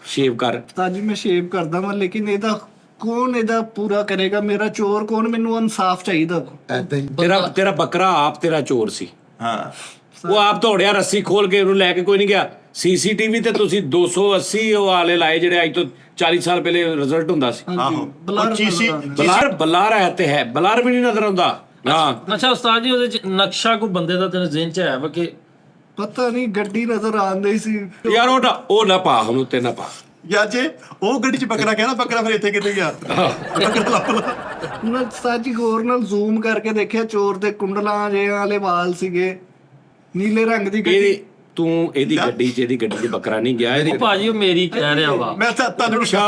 Shave ਕਰ। ਤਾਜੀ ਮੈਂ ਸ਼ੇਵ ਕਰਦਾ ਵਾਂ, ਲੇਕਿਨ ਇਹਦਾ ਕੌਣ ਇਹਦਾ ਪੂਰਾ ਕਰੇਗਾ? ਮੇਰਾ ਚੋਰ ਕੌਣ? ਮੈਨੂੰ ਇਨਸਾਫ ਚਾਹੀਦਾ। ਐਦਾਂ ਹੀ ਤੇਰਾ ਬੱਕਰਾ ਆਪ ਤੇਰਾ ਚੋਰ ਸੀ। ਹਾਂ ਉਹ ਆਪ ਦੌੜਿਆ ਰੱਸੀ ਖੋਲ ਕੇ, ਉਹਨੂੰ ਲੈ ਕੇ ਕੋਈ ਨਹੀਂ ਗਿਆ। ਸੀਸੀਟੀਵੀ ਤੇ ਤੁਸੀਂ 280 ਉਹ ਵਾਲੇ ਲਾਏ ਜਿਹੜੇ ਅੱਜ ਤੋਂ 40 ਸਾਲ ਪਹਿਲੇ ਰਿਜ਼ਲਟ ਹੁੰਦਾ ਸੀ। ਆਹੋ ਬਲਾਰ ਉਹ ਚੀਸੀ ਬਲਾਰ ਹੈ ਤੇ ਹੈ, ਬਲਾਰ ਵੀ ਨਹੀਂ ਨਜ਼ਰ ਆਉਂਦਾ। ਹਾਂ ਅੱਛਾ ਉਸਤਾਦ ਜੀ, ਉਹਦੇ ਚ ਨਕਸ਼ਾ ਕੋਈ ਬੰਦੇ ਦਾ ਤੇਰੇ ਜ਼ਿਹਨ ਚ ਹੈ ਵਾ ਕਿ ਪਤਾ ਨਹੀਂ, ਗੱਡੀ ਨਜ਼ਰ ਆਉਂਦੀ ਸੀ ਯਾਰ ਉਹ ਨਾ ਪਾ, ਹੁਣ ਉੱਤੇ ਨਾ ਪਾ। ਯਾਰ ਜੇ ਉਹ ਗੱਡੀ 'ਚ ਬੱਕਰਾ ਕਹਿੰਦਾ, ਬੱਕਰਾ ਫਿਰ ਇੱਥੇ ਕਿੱਥੇ ਗਿਆ? ਬੱਕਰਾ ਲੱਭ ਲਾ। ਮੈਂ ਸਾਜੀ ਗੌਰ ਨਾਲ ਜ਼ੂਮ ਕਰਕੇ ਦੇਖਿਆ, ਚੋਰ ਦੇ ਕੁੰਡਲਾਂ ਜਿਹੇ ਵਾਲੇ ਵਾਲ ਸੀਗੇ, ਨੀਲੇ ਰੰਗ ਦੀ ਗੱਡੀ। ਇਹਦੀ ਗੱਡੀ 'ਚ ਬੱਕਰਾ ਨਹੀਂ ਗਿਆ। ਉਹ ਭਾਜੀ ਉਹ ਮੇਰੀ ਕਹਿ ਰਿਹਾ ਵਾ। ਮੈਂ ਤਾਂ ਤੁਹਾਨੂੰ ਅੱਛਾ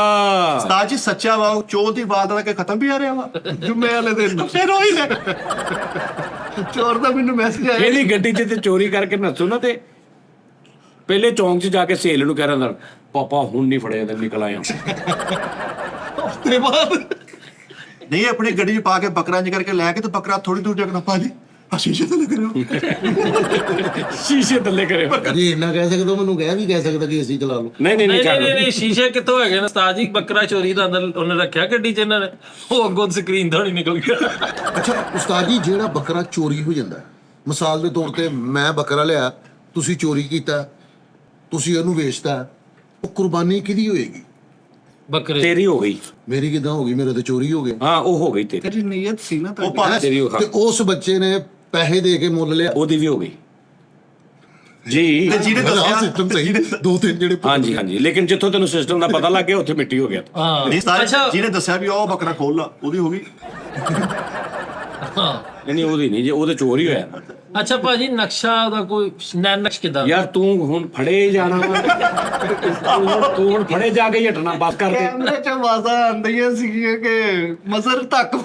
ਉਸਤਾਦ ਜੀ ਸੱਚਾ ਵਾ, ਉਹ ਚੋਰ ਦੀ ਬਾਤ ਦਾ ਕਿ ਖਤਮ ਵੀ ਆ ਰਿਹਾ ਵਾ ਜੁਮੇ ਵਾਲੇ ਦਿਨ ਫਿਰ ਉਹੀ ਹੈ। ਚੋਰ ਦਾ ਮੈਨੂੰ ਮੈਸੇਜ ਆਇਆ, ਇਹਦੀ ਗੱਡੀ 'ਚ ਤੇ ਚੋਰੀ ਕਰਕੇ ਨੱਸੋ ਨਾ, ਤੇ ਪਹਿਲੇ ਚੌਂਕ 'ਚ ਜਾ ਕੇ ਸਹੇਲ ਨੂੰ ਕਹਿ ਰਿਹਾ ਪਾਪਾ ਹੁਣ ਨਹੀਂ ਫੜਿਆ ਤੇ ਨਿਕਲ ਆਇਆ। ਤੇ ਬਾਅਦ ਨਹੀਂ ਆਪਣੀ ਗੱਡੀ 'ਚ ਪਾ ਕੇ ਬੱਕਰਾ ਇੰਜ ਕਰਕੇ ਲੈ ਕੇ ਤੇ ਬੱਕਰਾ ਥੋੜੀ ਦੂਰ ਜਾ ਕੇ ਨੱਪਾ ਜੀ ਸ਼ੀਸ਼ੇ ਤੇ ਲੱਗ ਰਿਹਾ। ਸ਼ੀਸ਼ੇ ਥੱਲੇ ਕਰਿਓ। ਜੀ ਇੰਨਾ ਕਹਿ ਸਕਦਾ, ਮੈਨੂੰ ਕਹਿ ਸਕਦਾ ਕਿ ਅਸੀਂ ਚਲਾ ਲਓ। ਨਹੀਂ ਨਹੀਂ ਸ਼ੀਸ਼ੇ ਕਿੱਥੋਂ ਹੈਗੇ ਨੇ ਉਸਤਾਦ ਜੀ? ਬੱਕਰਾ ਚੋਰੀ ਦਾ ਅੰਦਰ ਉਹਨੇ ਰੱਖਿਆ ਗੱਡੀ ਚ ਇਹਨਾਂ ਨੇ, ਉਹ ਅੱਗੋਂ ਸਕਰੀਨ ਤੋਂ ਨਹੀਂ ਨਿਕਲ ਗਿਆ। ਅੱਛਾ ਉਸਤਾਦ ਜੀ, ਜਿਹੜਾ ਬੱਕਰਾ ਚੋਰੀ ਹੋ ਜਾਂਦਾ, ਮਿਸਾਲ ਦੇ ਤੌਰ ਤੇ ਮੈਂ ਬੱਕਰਾ ਲਿਆ, ਤੁਸੀਂ ਚੋਰੀ ਕੀਤਾ, ਤੁਸੀਂ ਇਹਨੂੰ ਵੇਚਤਾ, ਉਹ ਕੁਰਬਾਨੀ ਕਿਹਦੀ ਹੋਏਗੀ? ਬੱਕਰੇ ਤੇਰੀ ਹੋ ਗਈ। ਮੇਰੀ ਕਿਦਾਂ ਹੋ ਗਈ? ਮੇਰੇ ਤੇ ਚੋਰੀ ਹੋ ਗਏ। ਹਾਂ ਉਹ ਹੋ ਗਈ ਤੇਰੀ। ਤੇਰੀ ਨੀਅਤ ਸੀ ਨਾ ਉਹ ਤੁਹਾਡੀ। ਭਾਵੇਂ ਤੇਰੀ ਹੋ ਤੇ ਉਸ ਬੱਚੇ ਨੇ ਪੈਸੇ ਦੇ ਕੇ ਮੁੱਲ ਲਿਆ, ਉਹਦੀ ਵੀ ਹੋ ਗਈ ਜੀ। ਤੇ ਜਿਹਨੇ ਦੱਸਿਆ ਸਿਸਟਮ ਸਹੀ, ਦੋ ਤਿੰਨ ਜਿਹੜੇ ਹਾਂਜੀ ਲੇਕਿਨ ਜਿੱਥੋਂ ਤੈਨੂੰ ਸਿਸਟਮ ਦਾ ਪਤਾ ਲੱਗ ਗਿਆ ਉੱਥੇ ਮਿੱਟੀ ਹੋ ਗਿਆ। ਹਾਂ ਨਹੀਂ ਉਸਤਾਦ ਅੱਛਾ ਜਿਹਨੇ ਦੱਸਿਆ ਵੀ ਉਹ ਬੱਕਰਾ ਖੋਲ ਲਾ, ਉਹਦੀ ਹੋ ਗਈ। ਹਾਂ ਨਹੀਂ ਉਹਦੀ ਨਹੀਂ, ਜੇ ਉਹਦੇ ਚੋਰ ਹੀ ਹੋਇਆ। ਅੱਛਾ ਭਾਜੀ, ਨਕਸ਼ਾ ਉਹਦਾ ਕੋਈ ਨਕਸ਼ ਕਿਦਾਂ? ਯਾਰ ਤੂੰ ਹੁਣ ਫੜੇ ਜਾਣਾ ਤੂੰ ਹੁਣ ਫੜੇ ਜਾ ਕੇ ਹੀ ਹਟਣਾ ਬਸ ਕਰ ਦੇ। ਕੈਮਰੇ 'ਚ ਆਵਾਜ਼ਾਂ ਆਉਂਦੀਆਂ ਸੀਗੀਆਂ ਕਿ ਮਜ਼ਰ ਤੱਕ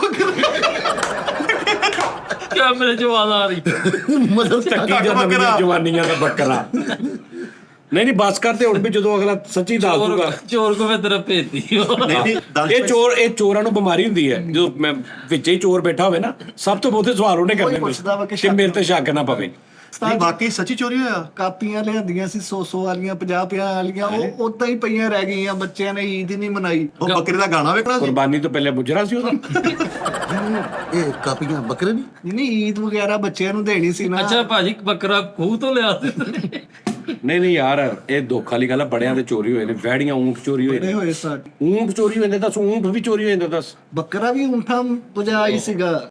ਕੈਮਰੇ ਚ ਆਵਾਜ਼ ਆ ਰਹੀ। ਮਤਲਬ ਟੱਕੀ ਜਾਂ ਨਵੀਆਂ ਜਵਾਨੀਆਂ ਦਾ ਬੱਕਰਾ। ਨਹੀਂ ਬਸ ਕਰਦੇ ਹੁਣ ਵੀ, ਜਦੋਂ ਅਗਲਾ ਸੱਚੀ ਦੱਸ ਦੂਗਾ। ਚੋਰ ਕੋ ਮੈਂ ਤੇਰਾ ਭੇਜਦੀ। ਇਹ ਚੋਰਾਂ ਨੂੰ ਬਿਮਾਰੀ ਹੁੰਦੀ ਹੈ, ਜਦੋਂ ਮੈਂ ਵਿੱਚ ਹੀ ਚੋਰ ਬੈਠਾ ਹੋਵੇ ਨਾ, ਸਭ ਤੋਂ ਬਹੁਤੇ ਸਵਾਲ ਉਹਨੇ ਕਰਨੇ ਪੁੱਛਦਾ ਵਾ ਕਿ ਕਿ ਮੇਰੇ ਤੇ ਸ਼ੱਕ ਨਾ ਪਵੇ। ਨਹੀਂ ਵਾਕਈ ਸੱਚੀ ਚੋਰੀ ਹੋਇਆ। ਕਾਪੀਆਂ ਲਿਆਂਦੀਆਂ ਸੀ 100 ਵਾਲੀਆਂ, 50 ਵਾਲੀਆਂ, ਉਹ ਉਦਾਂ ਹੀ ਪਈਆਂ ਰਹਿ ਗਈਆਂ। ਬੱਚਿਆਂ ਨੇ ਈਦ ਹੀ ਨਹੀਂ ਮਨਾਈ। ਉਹ ਬੱਕਰੇ ਦਾ ਗਾਣਾ ਵੇਖਣਾ ਸੀ। ਕੁਰਬਾਨੀ ਤੋਂ ਪਹਿਲੇ ਮੁਜਰਾ ਸੀ ਉਹਦਾ। ਇਹ ਕਾਪੀਆਂ ਬੱਕਰੇ ਨਹੀਂ? ਨਹੀਂ ਈਦ ਵਗੈਰਾ ਬੱਚਿਆਂ ਨੂੰ ਦੇਣੀ ਸੀ ਨਾ। ਅੱਛਾ ਭਾਜੀ, ਬੱਕਰਾ ਖੂਹ ਤੋਂ ਲਿਆ ਸੀ? ਨਹੀਂ ਯਾਰ, ਇਹ ਦੁੱਖ ਵਾਲੀ ਗੱਲ ਆ। ਬੜਿਆਂ ਦੇ ਚੋਰੀ ਹੋਏ ਨੇ, ਵਹਿੜੀਆਂ ਊਂਠ ਚੋਰੀ ਹੋਏ ਨੇ। ਹੋਏ ਸਾਡੇ ਊਂਠ ਚੋਰੀ ਹੋ ਜਾਂਦੇ, ਦੱਸ ਊਂਠ ਵੀ ਚੋਰੀ ਹੋ ਜਾਂਦਾ, ਦੱਸ। ਬੱਕਰਾ ਵੀ ਊਂਠਾਂ ਪੁਜਾ ਹੀ ਸੀਗਾ।